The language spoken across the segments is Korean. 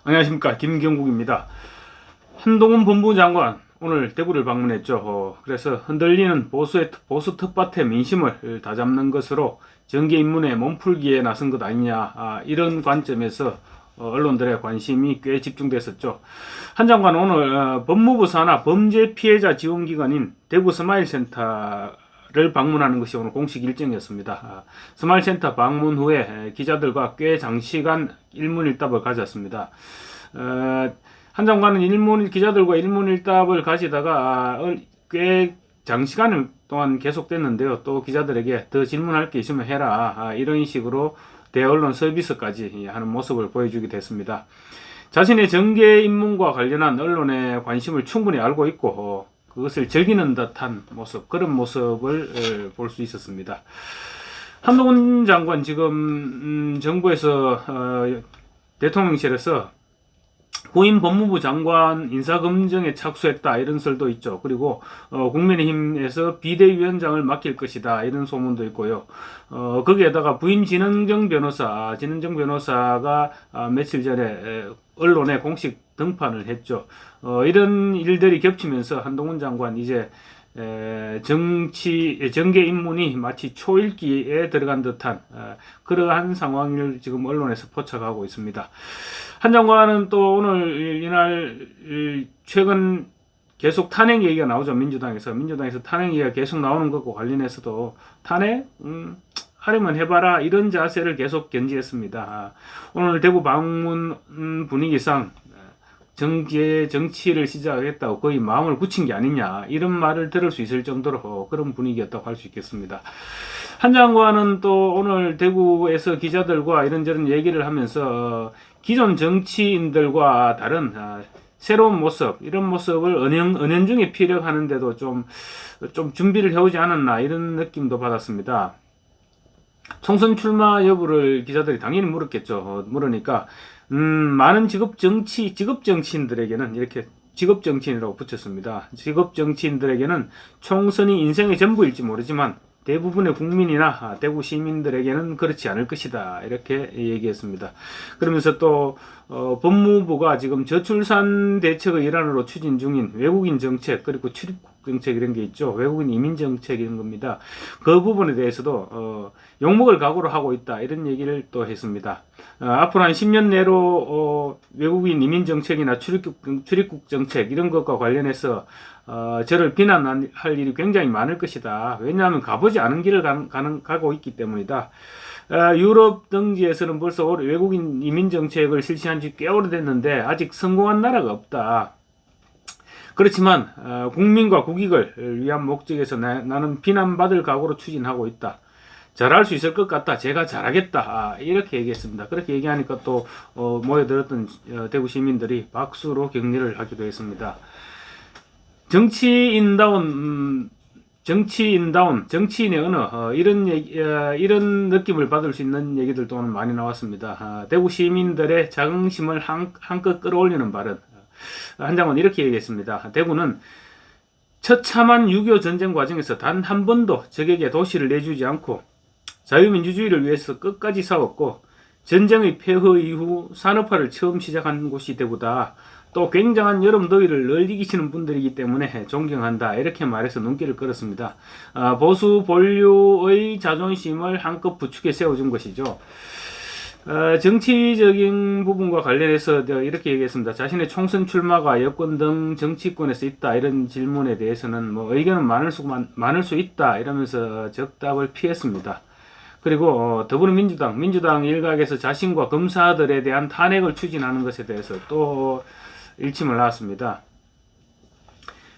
안녕하십니까, 김경국입니다. 한동훈 법무장관 오늘 대구를 방문했죠. 그래서 흔들리는 보수 텃밭의 민심을 다잡는 것으로 정계 입문에 몸풀기에 나선 것 아니냐, 이런 관점에서 언론들의 관심이 꽤 집중됐었죠. 한 장관 오늘 법무부 산하 범죄 피해자 지원 기관인 대구 스마일센터를 방문하는 것이 오늘 공식 일정이었습니다. 스마일센터 방문 후에 기자들과 꽤 장시간 일문일답을 가졌습니다. 한 장관은 기자들과 일문일답을 가지다가 꽤 장시간 동안 계속됐는데요. 또 기자들에게 더 질문할 게 있으면 해라, 이런 식으로 대언론 서비스까지 하는 모습을 보여주게 됐습니다. 자신의 정계 입문과 관련한 언론의 관심을 충분히 알고 있고 그것을 즐기는 듯한 모습, 그런 모습을 볼 수 있었습니다. 한동훈 장관 지금 정부에서 대통령실에서 후임 법무부 장관 인사검증에 착수했다, 이런 설도 있죠. 그리고 국민의힘에서 비대위원장을 맡길 것이다, 이런 소문도 있고요. 거기에다가 부인 진은정 변호사가 며칠 전에 언론에 공식 등판을 했죠. 이런 일들이 겹치면서 한동훈 장관 이제 정계 입문이 마치 초읽기에 들어간 듯한 그러한 상황을 지금 언론에서 포착하고 있습니다. 한 장관은 또 오늘 이날 최근 계속 탄핵 얘기가 나오죠. 민주당에서 탄핵 얘기가 계속 나오는 것과 관련해서도 탄핵 하려면 해봐라, 이런 자세를 계속 견지했습니다. 오늘 대구 방문 분위기상 정치를 시작하겠다고 거의 마음을 굳힌 게 아니냐, 이런 말을 들을 수 있을 정도로 그런 분위기였다고 할 수 있겠습니다. 한 장관은 또 오늘 대구에서 기자들과 이런저런 얘기를 하면서 기존 정치인들과 다른 새로운 모습, 이런 모습을 은연중에 피력하는데도 좀 준비를 해오지 않았나, 이런 느낌도 받았습니다. 총선 출마 여부를 기자들이 당연히 물었겠죠. 물으니까 많은 직업 정치인들에게는, 이렇게 직업 정치인이라고 붙였습니다. 직업 정치인들에게는 총선이 인생의 전부일지 모르지만 대부분의 국민이나 대구 시민들에게는 그렇지 않을 것이다, 이렇게 얘기했습니다. 그러면서 또 법무부가 지금 저출산 대책의 일환으로 추진 중인 외국인 정책, 그리고 출입국 정책, 이런 게 있죠. 외국인 이민 정책, 이런 겁니다. 그 부분에 대해서도 욕먹을 각오로 하고 있다, 이런 얘기를 또 했습니다. 앞으로 한 10년 내로 외국인 이민 정책이나 출입국 정책, 이런 것과 관련해서 저를 비난할 일이 굉장히 많을 것이다. 왜냐하면 가보지 않은 길을 가고 있기 때문이다. 유럽 등지에서는 벌써 외국인 이민 정책을 실시한 지 꽤 오래됐는데 아직 성공한 나라가 없다. 그렇지만 국민과 국익을 위한 목적에서 나는 비난받을 각오로 추진하고 있다. 잘할 수 있을 것 같다. 제가 잘하겠다. 이렇게 얘기했습니다. 그렇게 얘기하니까 또 모여들었던 대구 시민들이 박수로 격려를 하기도 했습니다. 정치인다운 정치인의 언어, 이런 느낌을 받을 수 있는 얘기들 또한 많이 나왔습니다. 대구 시민들의 자긍심을 한껏 끌어올리는 발언. 한 장은 이렇게 얘기했습니다. 대구는 처참한 6.25 전쟁 과정에서 단 한 번도 적에게 도시를 내주지 않고 자유민주주의를 위해서 끝까지 싸웠고 전쟁의 폐허 이후 산업화를 처음 시작한 곳이 대구다. 또 굉장한 여름 더위를 널 이기시는 분들이기 때문에 존경한다, 이렇게 말해서 눈길을 끌었습니다. 보수 본류의 자존심을 한껏 부축해 세워준 것이죠. 정치적인 부분과 관련해서 이렇게 얘기했습니다. 자신의 총선 출마가 여권 등 정치권에서 있다, 이런 질문에 대해서는 의견은 많을 수 있다, 이러면서 적답을 피했습니다. 그리고 민주당 일각에서 자신과 검사들에 대한 탄핵을 추진하는 것에 대해서 또 일침을 놨습니다.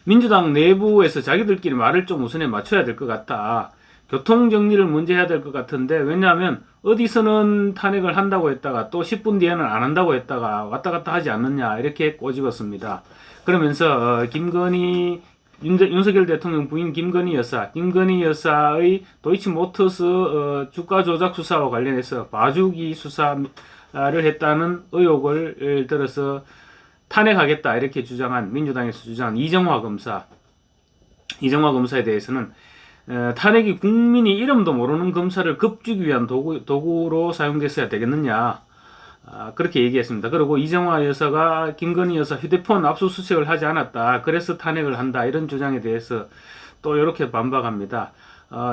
민주당 내부에서 자기들끼리 말을 좀 우선에 맞춰야 될 것 같다. 교통정리를 먼저 해야 될 것 같은데, 왜냐하면 어디서는 탄핵을 한다고 했다가 또 10분 뒤에는 안 한다고 했다가 왔다 갔다 하지 않느냐, 이렇게 꼬집었습니다. 그러면서 윤석열 대통령 부인 김건희 여사의 도이치모터스 주가 조작 수사와 관련해서 봐주기 수사를 했다는 의혹을 들어서 탄핵하겠다, 이렇게 민주당에서 주장한 이정화 검사에 대해서는 탄핵이 국민이 이름도 모르는 검사를 겁주기 위한 도구로 사용됐어야 되겠느냐, 그렇게 얘기했습니다. 그리고 이정화 여사가 김건희 여사 휴대폰 압수수색을 하지 않았다. 그래서 탄핵을 한다. 이런 주장에 대해서 또 이렇게 반박합니다.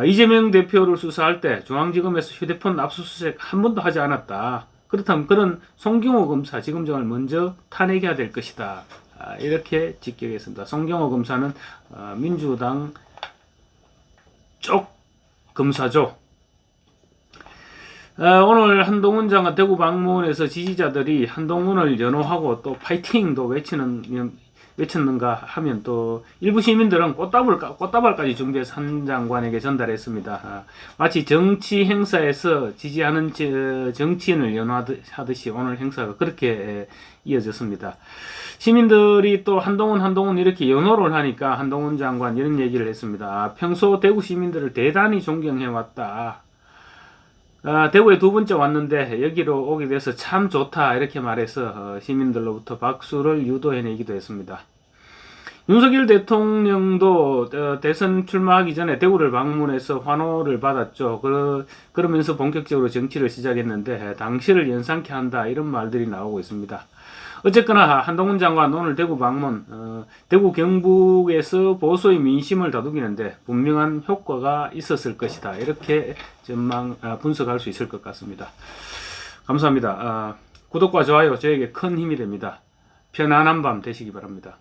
이재명 대표를 수사할 때 중앙지검에서 휴대폰 압수수색 한 번도 하지 않았다. 그렇다면 그런 송경호 검사 지검장을 먼저 탄핵해야 될 것이다. 이렇게 직격했습니다. 송경호 검사는 민주당 쪽 검사죠. 오늘 한동훈 장관 대구 방문에서 지지자들이 한동훈을 연호하고 또 파이팅도 외쳤는가 하면 또 일부 시민들은 꽃다발까지 준비해서 한 장관에게 전달했습니다. 마치 정치 행사에서 지지하는 정치인을 연호하듯이 오늘 행사가 그렇게 이어졌습니다. 시민들이 또 한동훈 이렇게 연호를 하니까 한동훈 장관 이런 얘기를 했습니다. 평소 대구 시민들을 대단히 존경해왔다. 대구에 두 번째 왔는데 여기로 오게 돼서 참 좋다 이렇게 말해서 시민들로부터 박수를 유도해내기도 했습니다. 윤석열 대통령도 대선 출마하기 전에 대구를 방문해서 환호를 받았죠. 그러면서 본격적으로 정치를 시작했는데 당시를 연상케 한다 이런 말들이 나오고 있습니다. 어쨌거나 한동훈 장관 오늘 대구 방문, 대구 경북에서 보수의 민심을 다독이는데 분명한 효과가 있었을 것이다. 이렇게 분석할 수 있을 것 같습니다. 감사합니다. 구독과 좋아요 저에게 큰 힘이 됩니다. 편안한 밤 되시기 바랍니다.